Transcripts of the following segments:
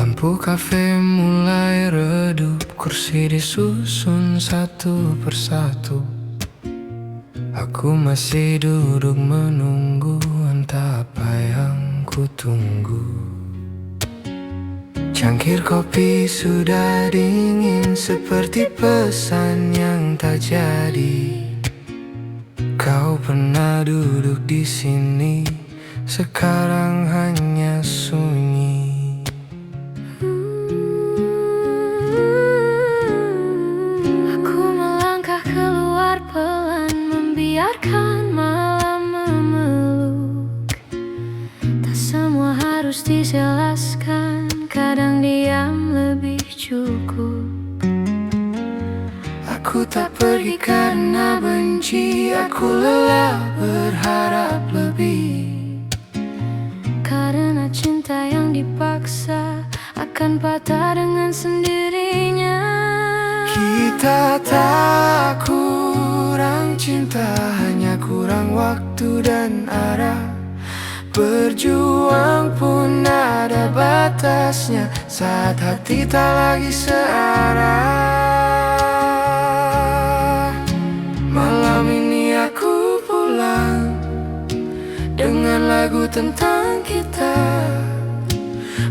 Lampu kafe mulai redup, kursi disusun satu persatu. Aku masih duduk menunggu, entah apa yang ku tunggu. Cangkir kopi sudah dingin, seperti pesan yang tak jadi. Kau pernah duduk di sini, sekarang hanya sunyi. Aku melangkah keluar pelan, membiarkan malam memeluk. Tak semua harus dijelaskan, kadang diam lebih cukup. Aku tak pergi karena benci, aku lelah berharap lebih. Karena cinta yang dipaksa akan patah dengan sendirinya. Kita tak kurang cinta, hanya kurang waktu dan arah. Berjuang pun ada batasnya, saat hati tak lagi searah. Malam ini aku pulang dengan lagu tentang kita,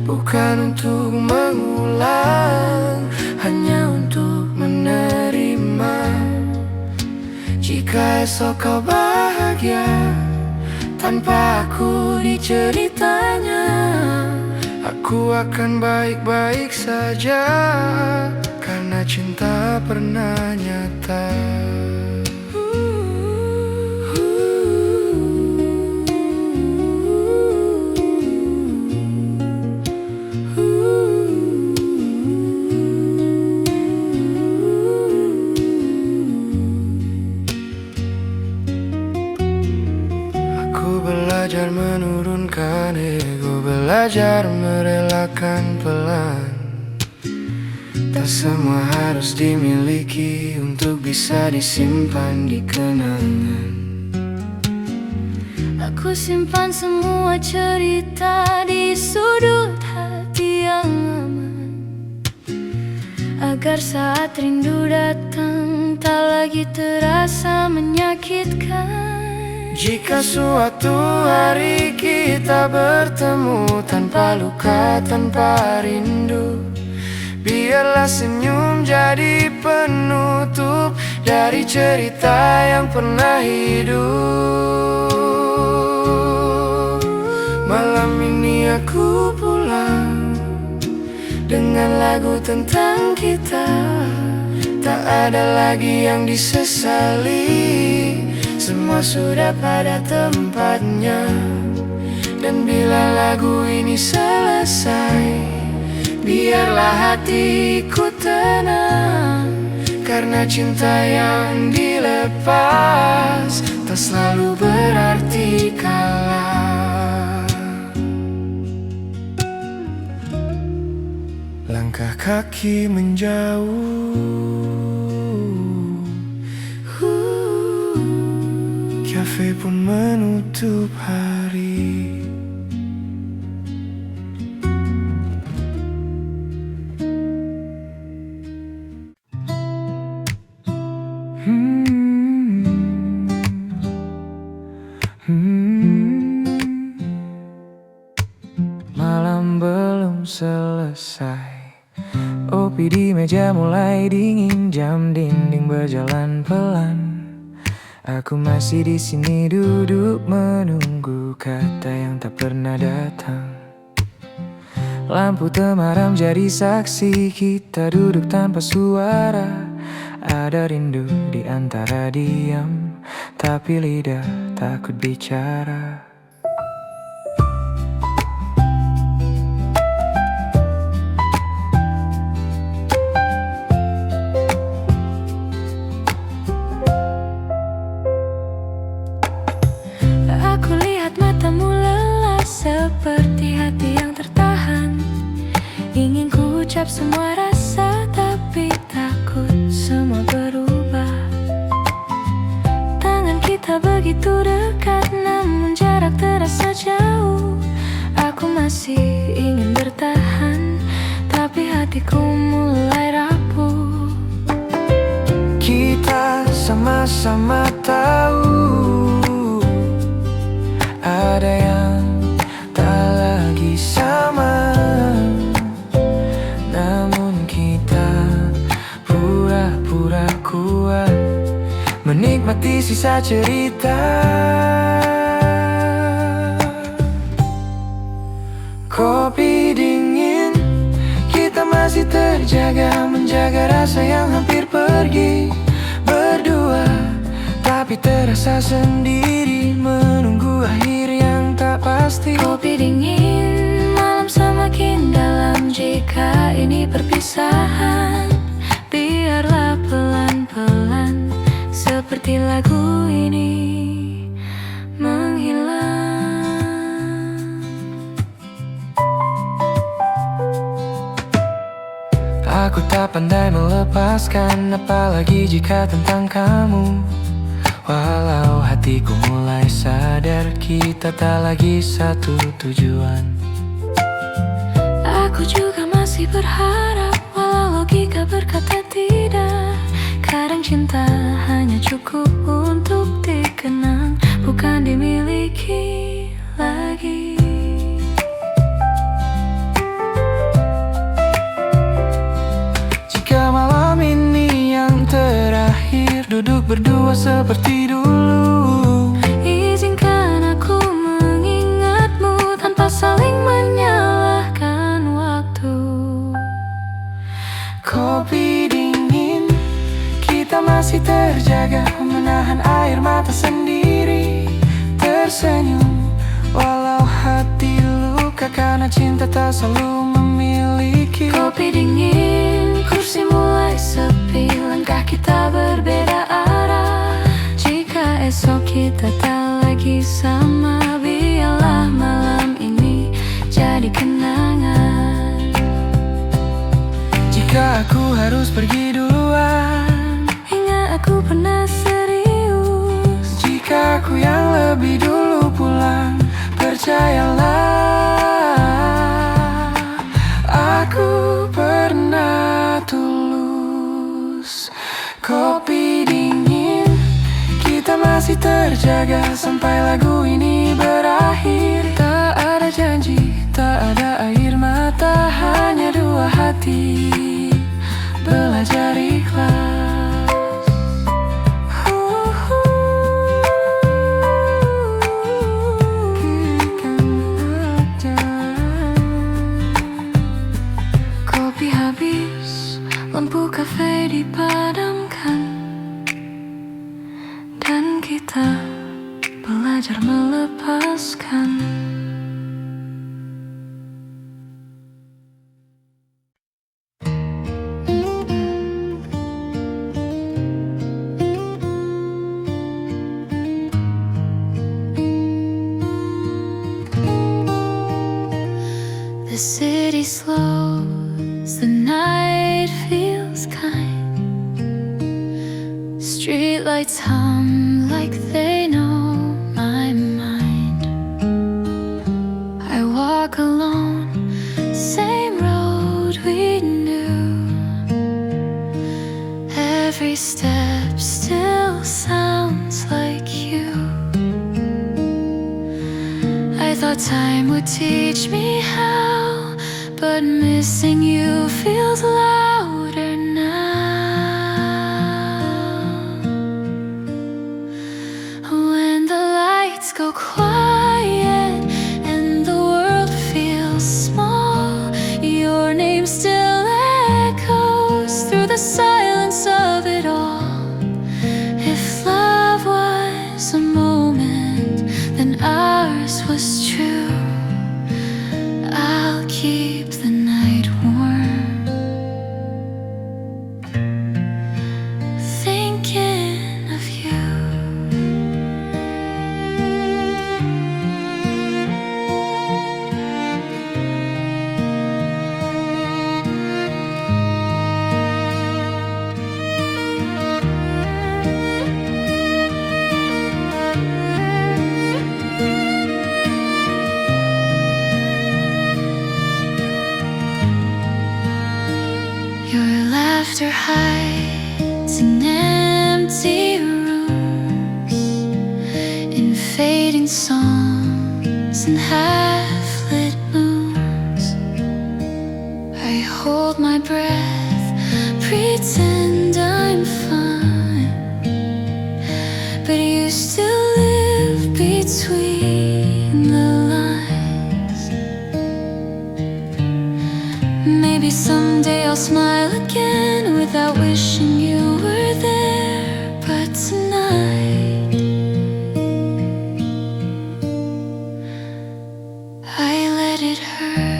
bukan untuk mengulang, hanya untuk menerima. Jika esok kau bahagia tanpa aku di ceritanya, aku akan baik-baik saja, karena cinta pernah nyata. Belajar menurunkan ego, belajar merelakan pelan. Tak semua harus dimiliki untuk bisa disimpan di kenangan. Aku simpan semua cerita di sudut hati yang aman, agar saat rindu datang tak lagi terasa menyakitkan. Jika suatu hari kita bertemu tanpa luka, tanpa rindu, biarlah senyum jadi penutup dari cerita yang pernah hidup. Malam ini aku pulang dengan lagu tentang kita, tak ada lagi yang disesali. Semua sudah pada tempatnya. Dan bila lagu ini selesai, biarlah hatiku tenang, karena cinta yang dilepas tak selalu berarti kalah. Langkah kaki menjauh, kafe pun menutup hari. Malam belum selesai, kopi di meja mulai dingin, jam dinding berjalan pelan. Aku masih di sini duduk menunggu kata yang tak pernah datang. Lampu temaram jadi saksi, kita duduk tanpa suara. Ada rindu di antara diam, tapi lidah takut bicara. Seperti hati yang tertahan, ingin ku ucap semua rasa, tapi takut semua berubah. Tangan kita begitu dekat, namun jarak terasa jauh. Aku masih ingin bertahan, hatiku mulai rapuh. Kita sama-sama tahu ada yang tak lagi sama, namun kita pura-pura kuat menikmati sisa cerita. Kopi dingin, kita masih terjaga, menjaga rasa yang hampir pergi. Berdua, tapi terasa sendiri, menunggu akhir yang tak pasti. Kopi dingin, malam semakin dalam. Jika ini perpisahan, biarlah pelan-pelan, seperti lagu ini menghilang. Aku tak pandai melepaskan, apalagi jika tentang kamu. Walau hatiku mulai sadar, kita tak lagi satu tujuan. Aku juga masih berharap, walau logika berkata tidak. Kadang cinta hanya cukup untuk dikenang, bukan dimiliki lagi. Jika malam ini yang terakhir, duduk berdua seperti dulu. Izinkan aku mengingatmu tanpa saling menyalahkan waktu. Kopi dingin, kita masih terjaga, menahan air mata sendiri. Tersenyum, walau hati luka, karena cinta tak selalu memiliki. Kopi dingin, kursi mulai sepi, langkah kita berbeda arah. Jika esok kita tak lagi sama, biarlah malam ini jadi kenangan. Jika aku harus pergi duluan, ingat aku pernah serius. jika aku yang lebih dulu pulang, percayalah, aku pernah tulus. Kopi dingin, kita masih terjaga sampai lagu ini berakhir. Tak ada janji, tak ada air mata, hanya dua hati belajar ikhlas. Kopi habis, lampu kafe dipadamkan, dan kita belajar melepaskan. The city slows, the night feels kind. Streetlights hum like they know my mind. I walk alone, same road we knew. Every step still sounds like you. I thought time would teach me how, but missing you feels louder now. When the lights go quiet and the world feels small, your name still echoes through the silence of it all. If love was a moment, then ours was true. I'll keep the night warm, thinking of you. laughter hides in empty rooms, in fading songs and half-lit moons. I hold my breath, pretend I'm fine, but you still live between the lines. Maybe someday I'll smile again without wishing you were there, but tonight I let it hurt.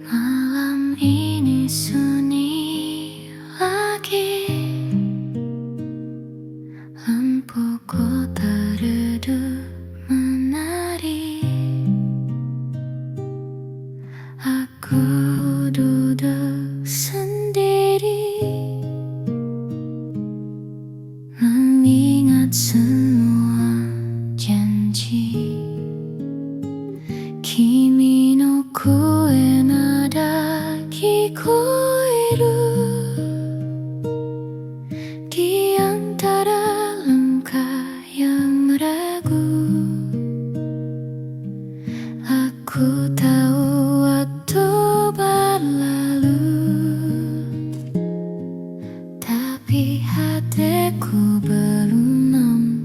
Malam ini sunyi lagi, lampu kota redup menari. Aku duduk sendiri, mengingat semua janji. Kimi no koe nada kikoeru di antara langkah yang ragu. Aku tahu waktu berlalu, tapi hatiku belum nampak.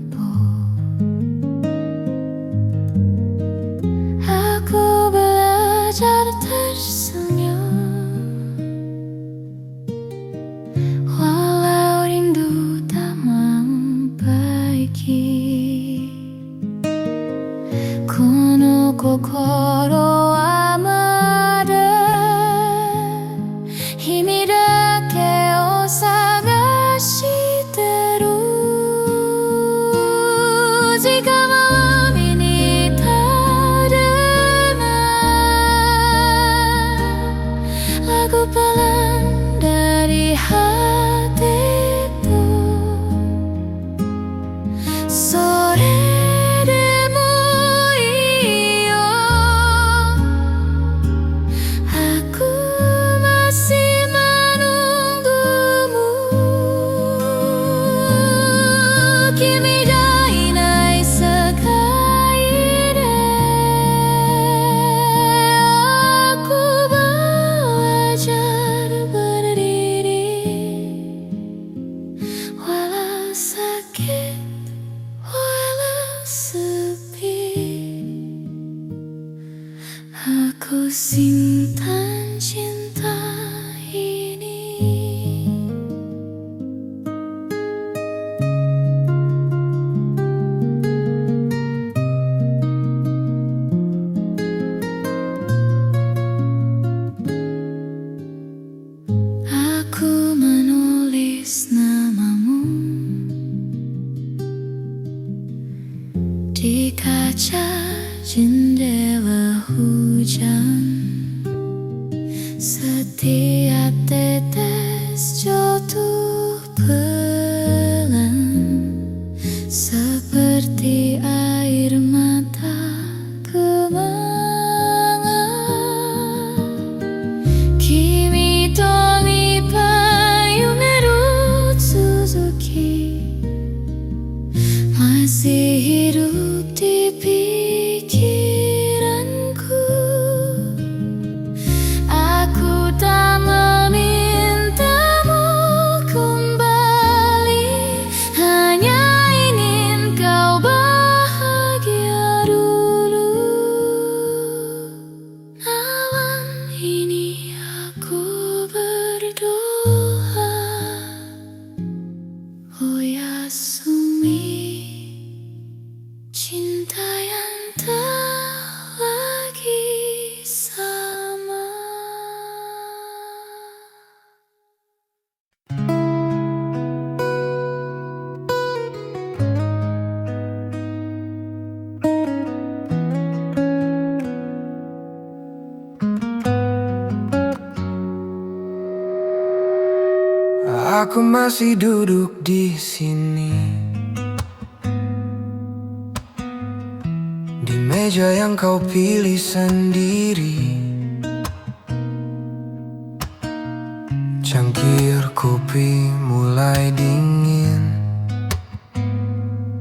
Aku belajar tersenyum, walau rindu tak membaiki. Kono kokoro wa mada himi dake o sagashiteru. Jika malam ini lagu pelan dari hatiku, sore demo iyo, aku masih menunggumu. Kimi ga inai sekai de aku belajar berdiri, walau sakit, walau sepi. Aku simpan cinta ini. Aku menulis namamu di kaca jendela hujan. Setiap tetes jatuh pelan, seperti air mata kemangan. Kimi to yumeru Suzuki masih hidup di pikiranku. Aku tak memintamu kembali, hanya ingin kau bahagia dulu. Malam ini aku berdoa, oh Yasumi, cinta yang tak lagi sama. Aku masih duduk di sini, di meja yang kau pilih sendiri. Cangkir kopi mulai dingin,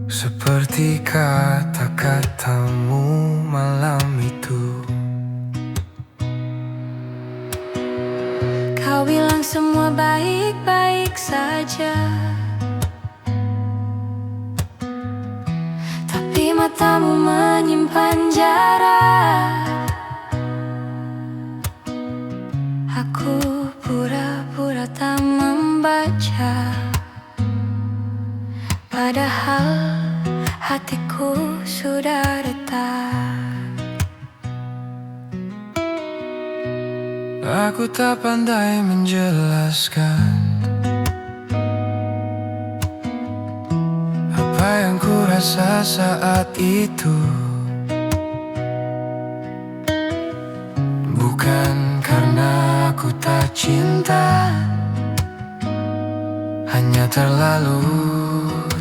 seperti kata-katamu malam itu. Kau bilang semua baik-baik saja, tapi matamu menyimpan jarak. Aku pura-pura tak membaca, padahal hatiku sudah retak. Aku tak pandai menjelaskan apa yang ku rasa saat itu. Bukan karena aku tak cinta, hanya terlalu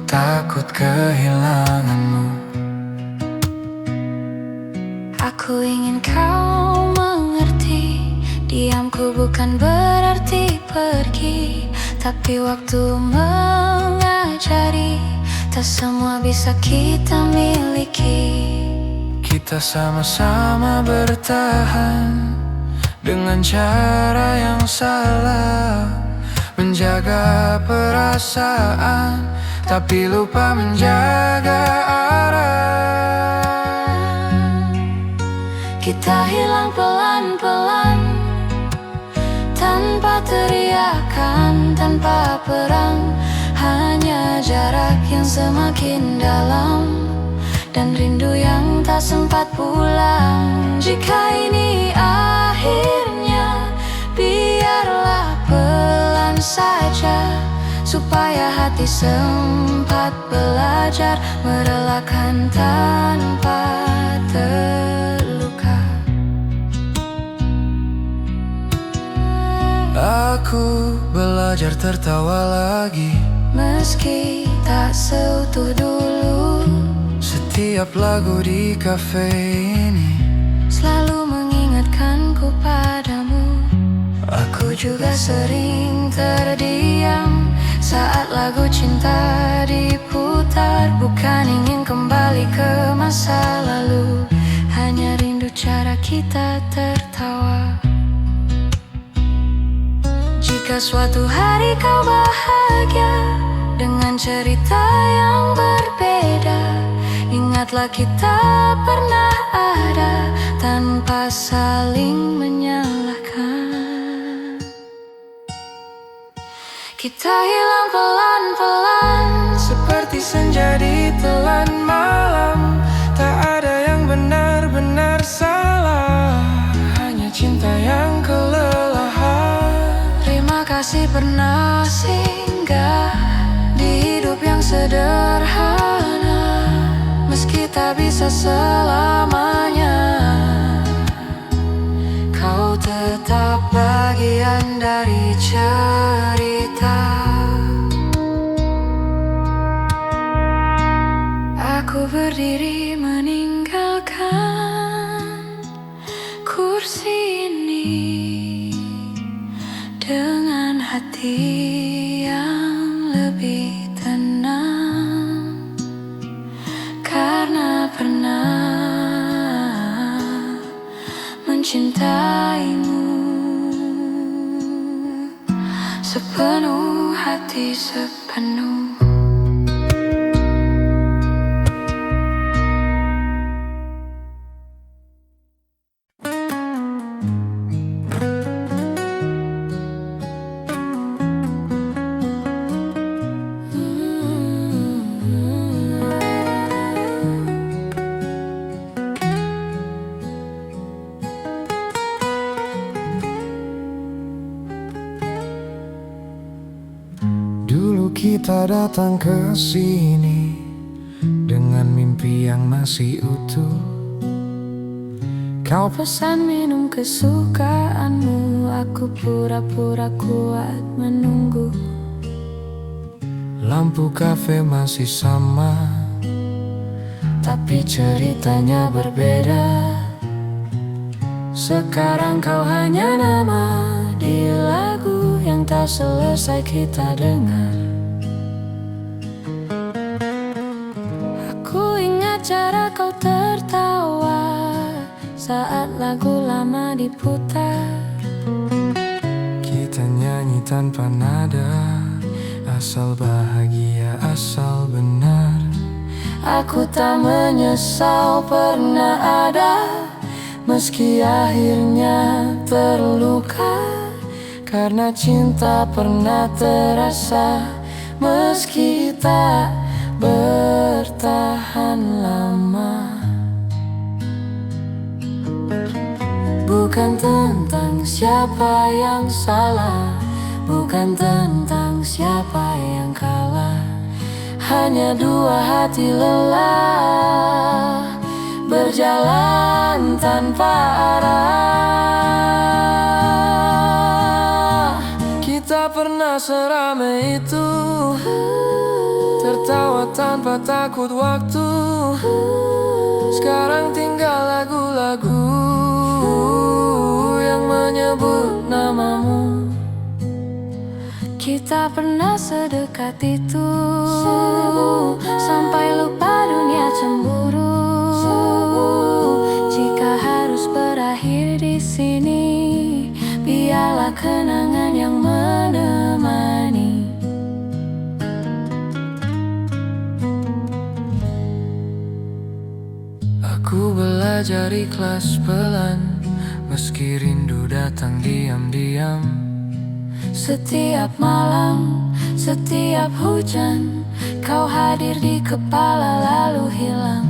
takut kehilanganmu. Aku ingin kau mengerti, diamku bukan berarti pergi, tapi waktu mengajari, tak semua bisa kita miliki. Kita sama-sama bertahan dengan cara yang salah, menjaga perasaan tapi lupa menjaga arah. Kita hilang pelan-pelan, tanpa teriakan, tanpa perang, hanya jarak yang semakin dalam dan rindu yang tak sempat pulang. Jika ini akhirnya, biarlah pelan saja, supaya hati sempat belajar merelakan tanpa terluka. Aku belajar tertawa lagi, meski tak seutuh dulu. Setiap lagu di kafe ini selalu mengingatkanku padamu. Aku juga sering terdiam saat lagu cinta diputar. Bukan ingin kembali ke masa lalu, hanya rindu cara kita tertawa. Jika suatu hari kau bahagia dengan cerita yang berbeda, ingatlah kita pernah ada tanpa saling menyalahkan. Kita hilang pelan-pelan, seperti senja di telan malam. Tak ada yang benar-benar salah, hanya cinta yang kelelahan. terima kasih pernah singgah di hidup yang sederhana. Meski tak bisa selamanya, kau tetap bagian dari cerita. Aku berdiri meninggalkan kursi ini dengan hati yang lebih tenang, karena pernah mencintaimu sepenuh hati, sepenuh. Kita datang ke sini dengan mimpi yang masih utuh. Kau pesan minum kesukaanmu, aku pura-pura kuat menunggu. Lampu kafe masih sama, tapi ceritanya berbeda. Sekarang kau hanya nama di lagu yang tak selesai kita dengar. Aku ingat cara kau tertawa saat lagu lama diputar. Kita nyanyi tanpa nada, asal bahagia, asal benar. Aku tak menyesal pernah ada, meski akhirnya terluka. Karena cinta pernah terasa, meski tak bertahan lama. Bukan tentang siapa yang salah, bukan tentang siapa yang kalah. Hanya dua hati lelah, berjalan tanpa arah. Kita pernah seramai itu, tertawa tanpa takut waktu. Sekarang tinggal lagu-lagu yang menyebut namamu. Kita pernah sedekat itu, sampai lupa dunia cemburu. Jika harus berakhir di sini, biarlah kenangan yang menemani. Aku belajar ikhlas pelan, meski rindu datang diam-diam. Setiap malam, setiap hujan, kau hadir di kepala lalu hilang.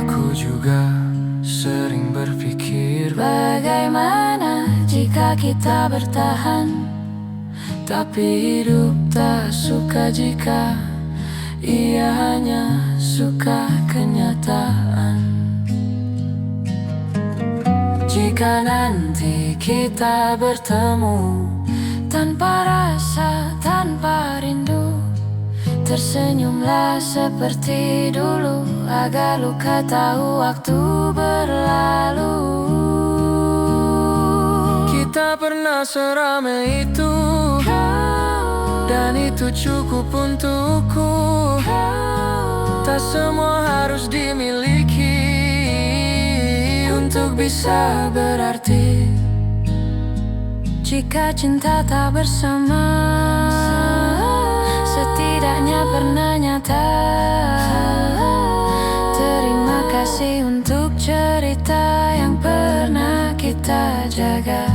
Aku juga sering berpikir, bagaimana jika kita bertahan. Tapi hidup tak suka jika ia hanya suka kenyataan. Jika nanti kita bertemu, tanpa rasa, tanpa rindu, tersenyumlah seperti dulu, agar luka tahu waktu berlalu. Kita pernah seramai itu, dan itu cukup untukku. Tak semua harus dimiliki untuk bisa berarti. Jika cinta tak bersama, setidaknya pernah nyata. Terima kasih untuk cerita yang pernah kita jaga.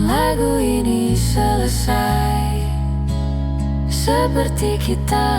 Lagu ini selesai seperti kita.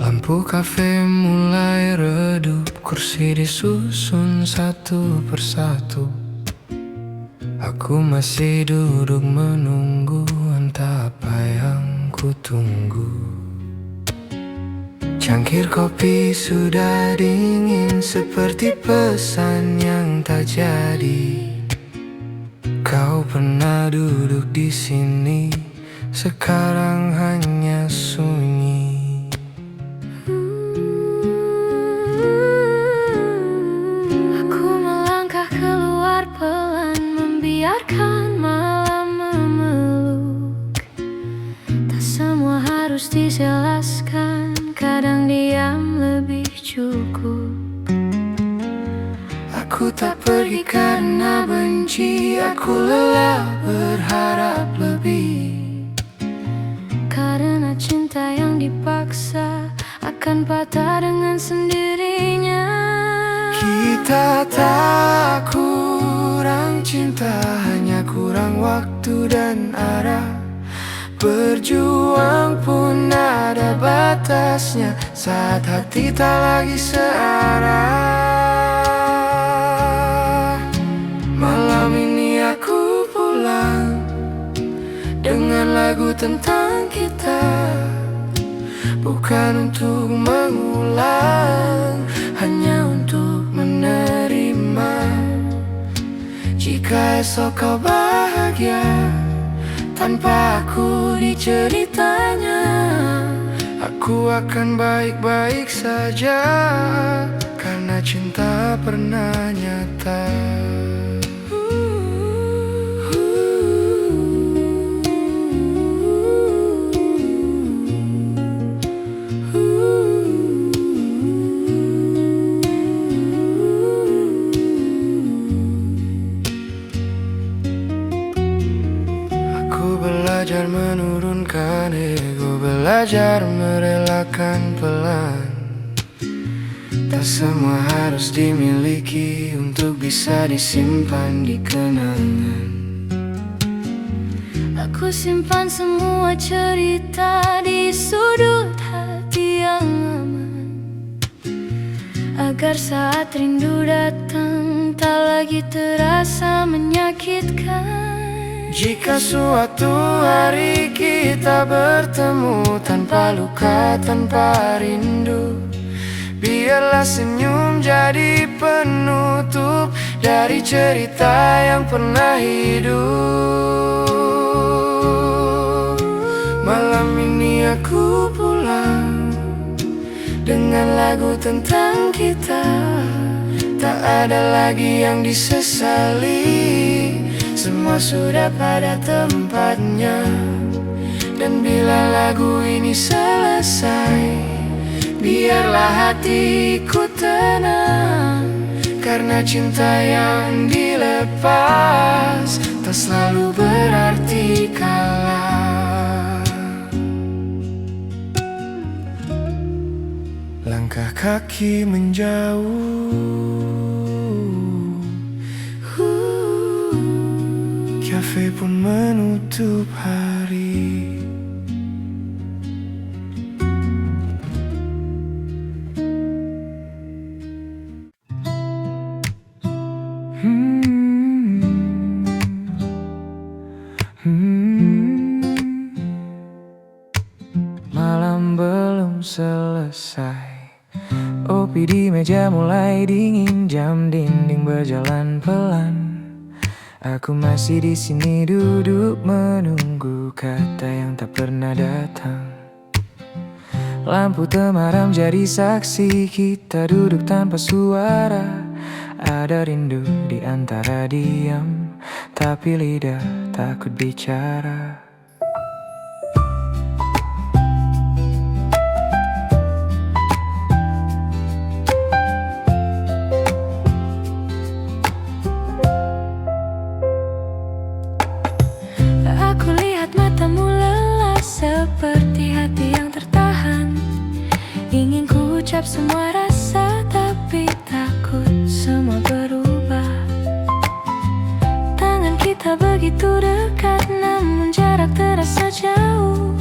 Lampu kafe mulai redup, kursi disusun satu persatu. Aku masih duduk menunggu, entah apa yang ku tunggu. Cangkir kopi sudah dingin, seperti pesan yang tak jadi. Kau pernah duduk di sini, sekarang hanya sunyi. Biarkan malam memeluk, tak semua harus dijelaskan, kadang diam lebih cukup. Aku tak pergi karena benci, aku lelah berharap lebih. Karena cinta yang dipaksa akan patah dengan sendirinya. Kita tak kurang cinta, hanya kurang waktu dan arah. Berjuang pun ada batasnya saat hati tak lagi searah. Malam ini aku pulang dengan lagu tentang kita, bukan untuk mengulang, hanya untuk menerima. Jika esok kau bahagia tanpa aku di ceritanya, aku akan baik-baik saja, karena cinta pernah nyata. Belajar menurunkan ego, belajar merelakan pelan. Tak semua harus dimiliki untuk bisa disimpan di kenangan. Aku simpan semua cerita di sudut hati yang aman, agar saat rindu datang tak lagi terasa menyakitkan. Jika suatu hari kita bertemu tanpa luka, tanpa rindu, biarlah senyum jadi penutup dari cerita yang pernah hidup. Malam ini aku pulang dengan lagu tentang kita, tak ada lagi yang disesali. Semua sudah pada tempatnya. Dan bila lagu ini selesai, biarlah hatiku tenang, karena cinta yang dilepas tak selalu berarti kalah. Langkah kaki menjauh, kafe pun menutup hari. Malam belum selesai, kopi di meja mulai dingin, jam dinding berjalan pelan. Aku masih di sini duduk menunggu kata yang tak pernah datang. Lampu temaram jadi saksi, kita duduk tanpa suara. Ada rindu di antara diam, tapi lidah takut bicara. Aku lihat matamu lelah seperti hati yang tertahan. Ingin ku ucap semua rasa, tapi takut semua berubah. Tangan kita begitu dekat, namun jarak terasa jauh.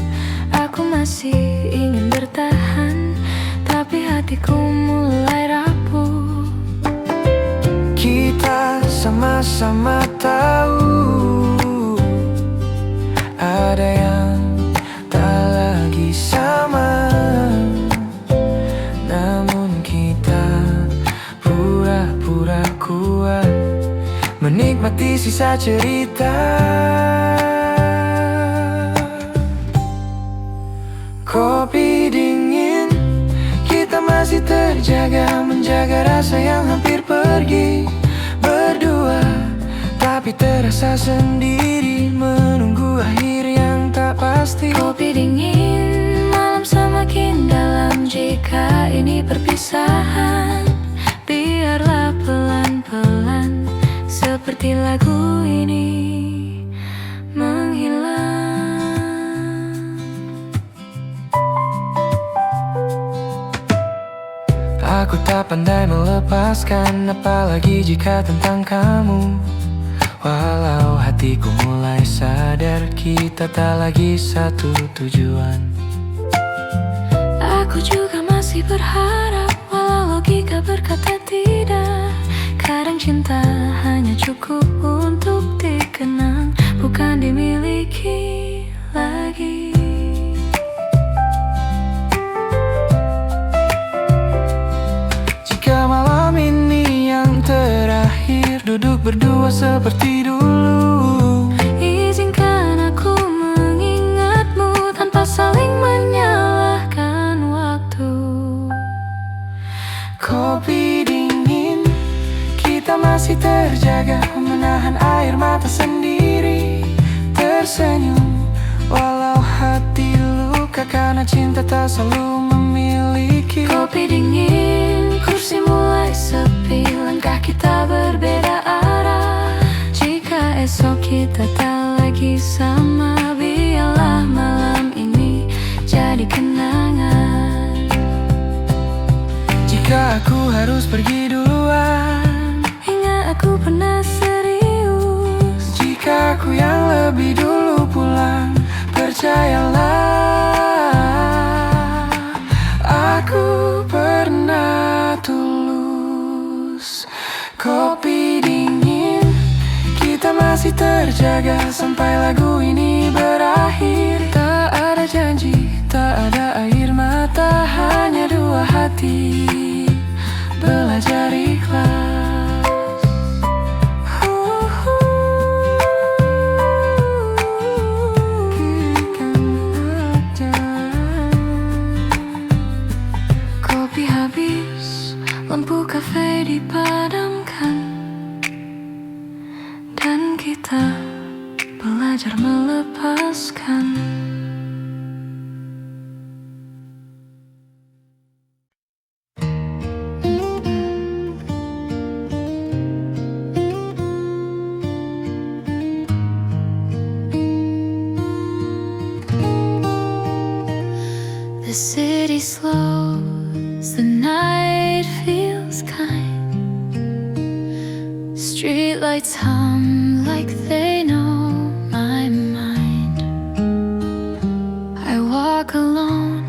Aku masih ingin bertahan, tapi hatiku mulai rapuh. Kita sama-sama tahu ada yang tak lagi sama, namun kita pura-pura kuat menikmati sisa cerita. Kopi dingin, kita masih terjaga, menjaga rasa yang hampir pergi. Berdua, tapi terasa sendiri, menunggu akhir yang tak pasti. Kopi dingin, malam semakin dalam. Jika ini perpisahan, biarlah pelan-pelan pelan, seperti lagu ini menghilang. Aku tak pandai melepaskan, apalagi jika tentang kamu. Walau hatiku mulai sadar kita tak lagi satu tujuan. Aku juga masih berharap, walau logika berkata tidak. Kadang cinta hanya cukup untuk dikenang, bukan dimiliki lagi. Jika malam ini yang terakhir, duduk berdua seperti dulu, izinkan aku mengingatmu tanpa saling menyalahkan waktu. kopi dingin, kita masih terjaga, menahan air mata sendiri, tersenyum walau hati luka karena cinta tak selalu memiliki. Kopi dingin, kursi mulai sepi, langkah kita berbeda arah. Jika esok kita tak lagi sama, biarlah malam ini jadi kenangan. Jika aku harus pergi duluan, ingat aku pernah serius. jika aku yang lebih dulu pulang, percayalah aku pernah tulus. Kopi dingin, kita masih terjaga sampai lagu ini berakhir. Tak ada janji, tak ada air mata, hanya dua hati belajar ikhlas. Kopi habis, lampu kafe dipadamkan, dan kita belajar melepaskan. The city slows, the night feels kind. Streetlights hum like they know my mind. I walk alone,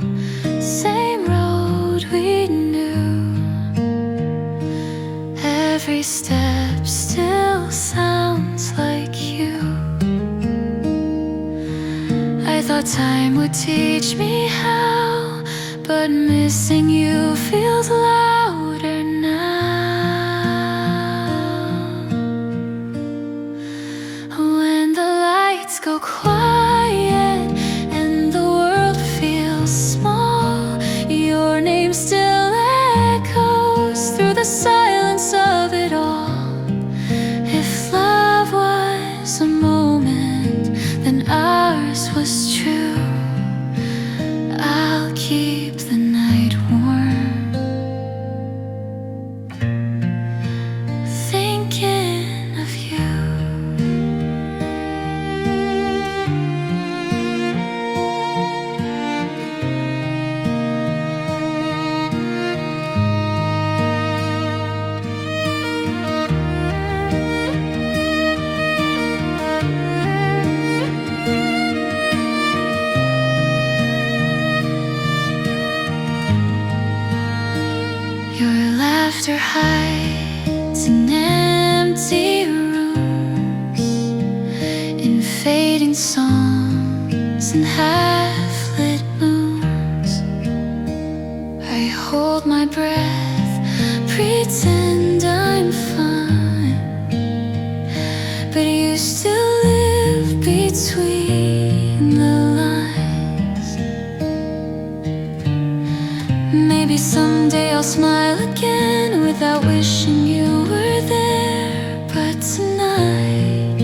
same road we knew. Every step still sounds like you. I thought time would teach me how, but missing you feels louder now. When the lights go quiet and the world feels small, your name still echoes through the silence of it all. If love was a moment, then ours was true. I'll keep the night warm, thinking of you. Your laughter hides in empty rooms, in fading songs and half-lit moons. I hold my breath, pretend I'm fine, but you still live between the lines. Maybe someday I'll smile again without wishing you were there, but tonight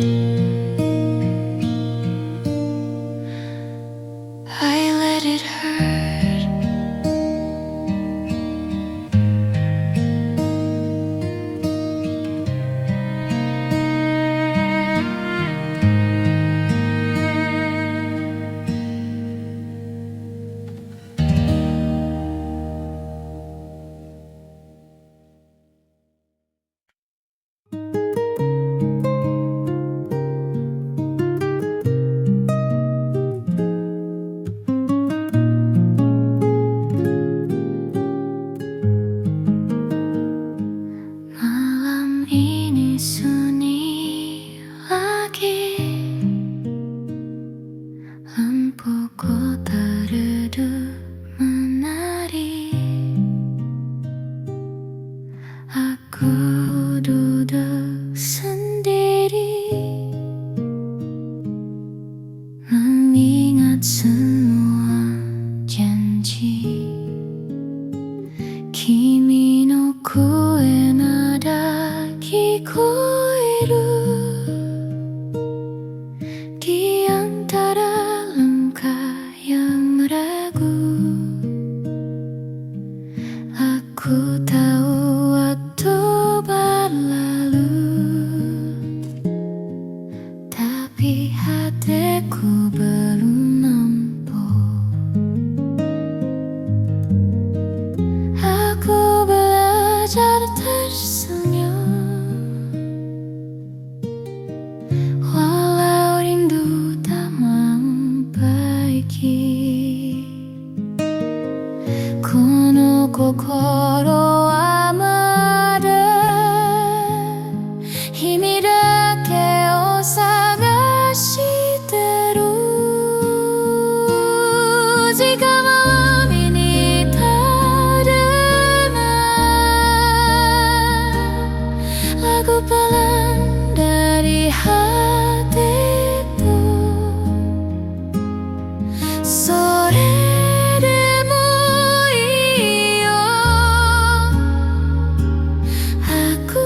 I let it hurt. ku hidup di antara langkah yang ragu. Aku tahu waktu berlalu, tapi hatiku belum nampak. Aku belajar tersenyum, walau rindu tak membaiki. Kono kokoro wa mada himi dake o sagashiteru. Jika malam ini tak dengar lagu pelan dari hatiku, sore demo iyo, aku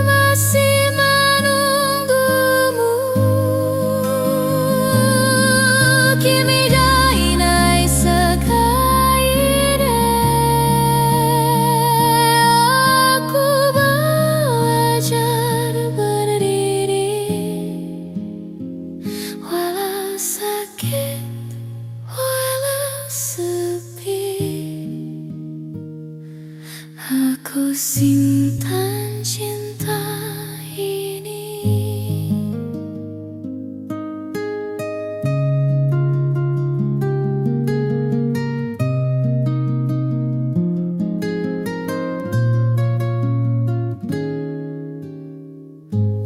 masih menunggumu. Kimi ga inai sekai de, aku belajar berdiri, walau sakit, walau sepi. Aku simpan cinta ini.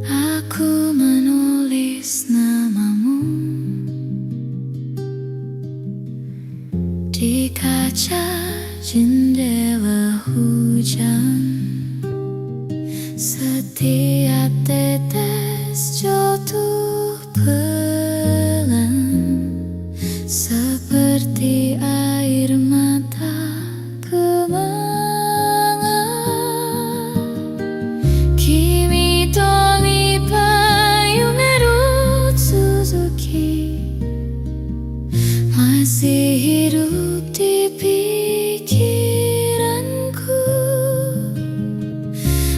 Aku menulis namamu di kaca jendela hujan. Setiap tetes jatuh pelan, seperti air mata kemangan. Kimi to nipai yumeru Suzuki masih hidup di pikiranku.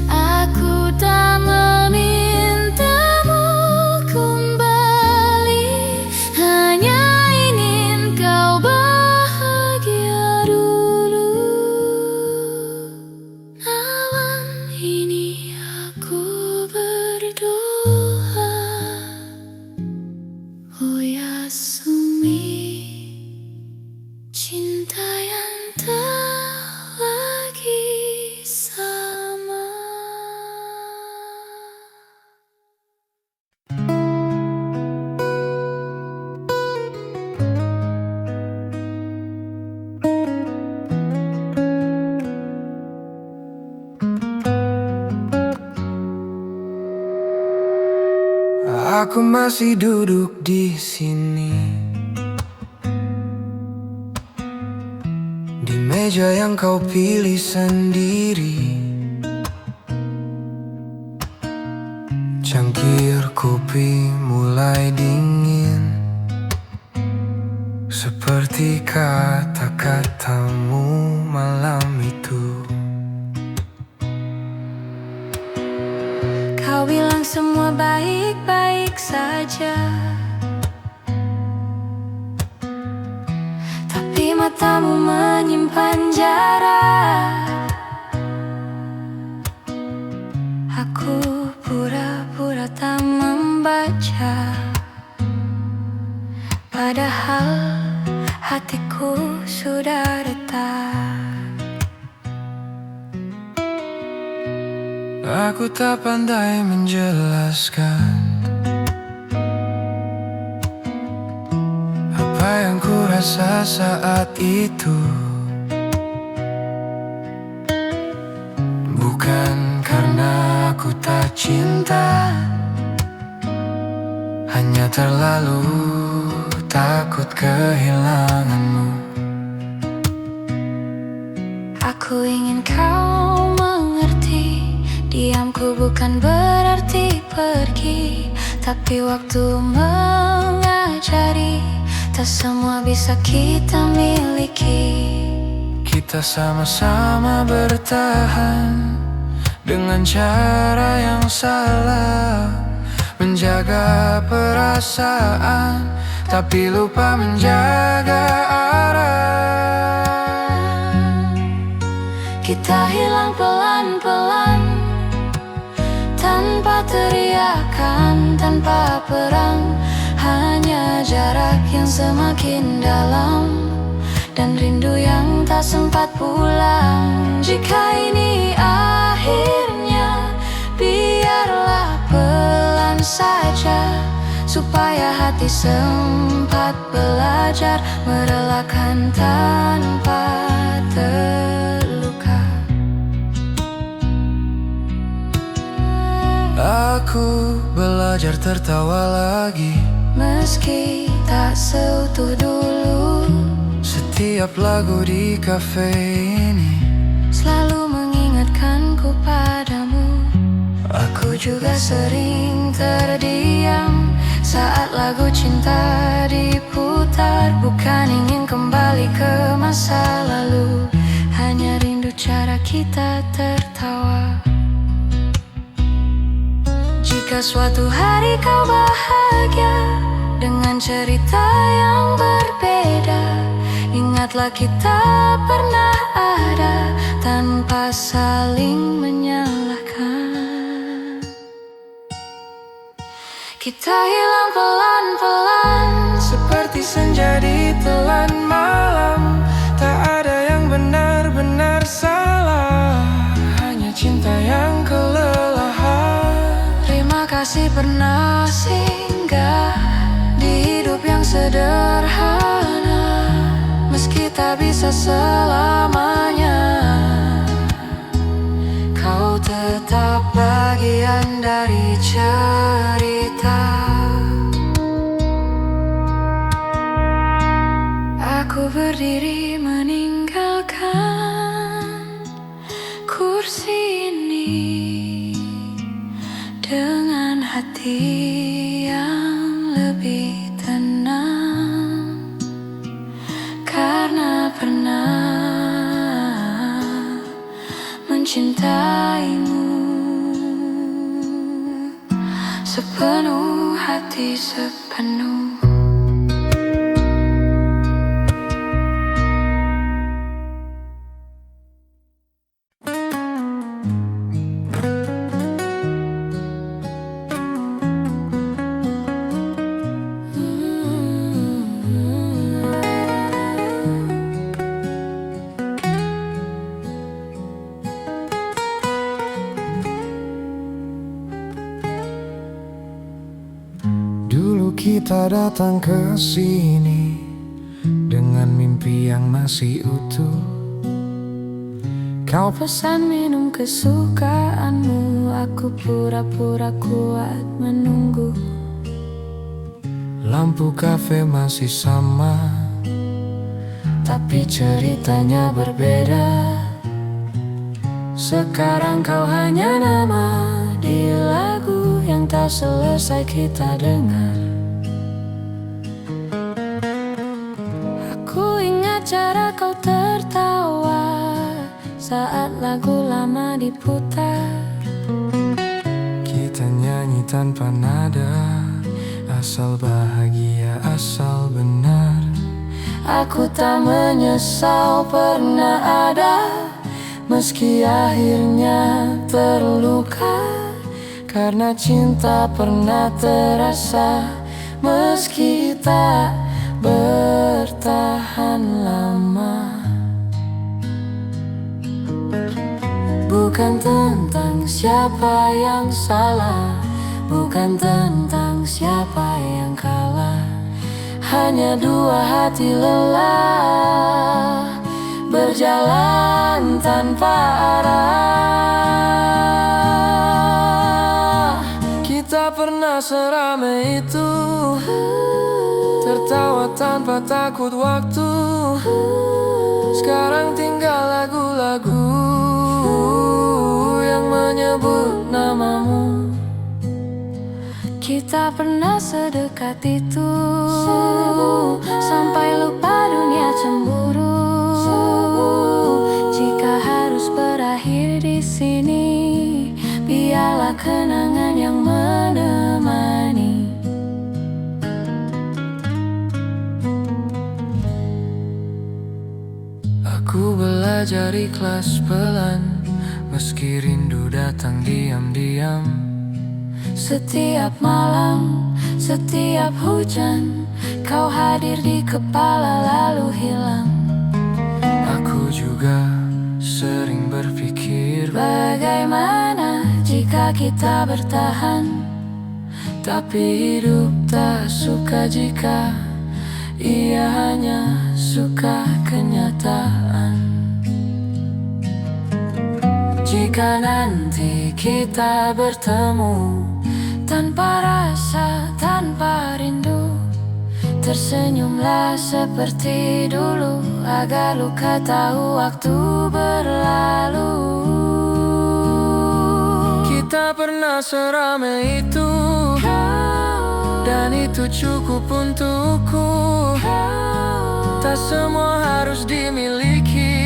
Aku tak memintamu kembali, hanya ingin kau bahagia dulu. Malam ini aku berdoa, oh Yasumi, cinta yang tak lagi sama. Aku masih duduk di sini, di meja yang kau pilih sendiri. Cangkir kopi mulai dingin, seperti kata-katamu malam itu. Kau bilang semua baik-baik saja, tapi matamu menyimpan jarak. Aku pura-pura tak membaca, padahal hatiku sudah retak. Aku tak pandai menjelaskan apa yang ku rasa saat itu. Bukan karena aku tak cinta, hanya terlalu takut kehilanganmu. Aku ingin kau mengerti, diam Menunggu bukan berarti pergi, tapi waktu mengajari, tak semua bisa kita miliki. Kita sama-sama bertahan dengan cara yang salah, menjaga perasaan tapi lupa menjaga arah. Kita hilang pelan-pelan, tanpa teriakan, tanpa perang, hanya jarak yang semakin dalam dan rindu yang tak sempat pulang. Jika ini akhirnya, biarlah pelan saja, supaya hati sempat belajar merelakan tanpa terluka. Aku belajar tertawa lagi, meski tak seutuh dulu. Setiap lagu di kafe ini selalu mengingatkanku padamu. Aku juga sering terdiam saat lagu cinta diputar. Bukan ingin kembali ke masa lalu, hanya rindu cara kita tertawa. Jika suatu hari kau bahagia dengan cerita yang berbeda, ingatlah kita pernah ada tanpa saling menyalahkan. Kita hilang pelan-pelan, seperti senja di telan malam. Tak ada yang benar-benar salah, hanya cinta yang kelelahan. terima kasih pernah singgah di hidup yang sederhana. Meski tak bisa selamanya, kau tetap bagian dari cerita. Aku berdiri meninggalkan kursi ini dengan hati yang lebih tenang, karena pernah mencintaimu sepenuh hati, sepenuh. Kita datang ke sini dengan mimpi yang masih utuh. Kau pesan minum kesukaanmu, aku pura-pura kuat menunggu. Lampu kafe masih sama, tapi ceritanya berbeda. Sekarang kau hanya nama di lagu yang tak selesai kita dengar. Cara kau tertawa saat lagu lama diputar. kita nyanyi tanpa nada, asal bahagia, asal benar. Aku tak menyesal pernah ada, meski akhirnya terluka. Karena cinta pernah terasa, meski tak bertahan lama. Bukan tentang siapa yang salah, bukan tentang siapa yang kalah. Hanya dua hati lelah, berjalan tanpa arah. kita pernah seramai itu, tertawa tanpa takut waktu. Sekarang tinggal lagu-lagu yang menyebut nama Kita pernah sedekat itu, sampai lupa dunia cemburu. Jika harus berakhir di sini, biarlah kenangan yang menemani. Aku belajar ikhlas pelan, meski rindu datang diam-diam. Setiap malam, setiap hujan, kau hadir di kepala lalu hilang. Aku juga sering berpikir, Bagaimana jika kita bertahan? tapi hidup tak suka jika ia hanya suka kenyataan. Jika nanti kita bertemu, tanpa rasa, tanpa rindu, tersenyumlah seperti dulu, agar luka tahu waktu berlalu. Kita pernah seramai itu, dan itu cukup untukku. Tak semua harus dimiliki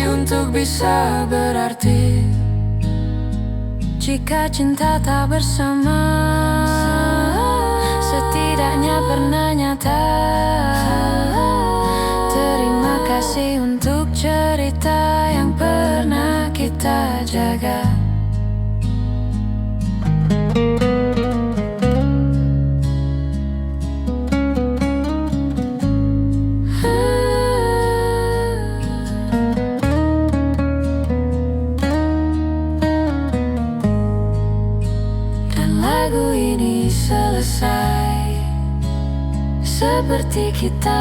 untuk bisa berarti. Jika cinta tak bersama, setidaknya pernah nyata. Terima kasih untuk cerita yang pernah kita jaga. Lagu ini selesai, seperti kita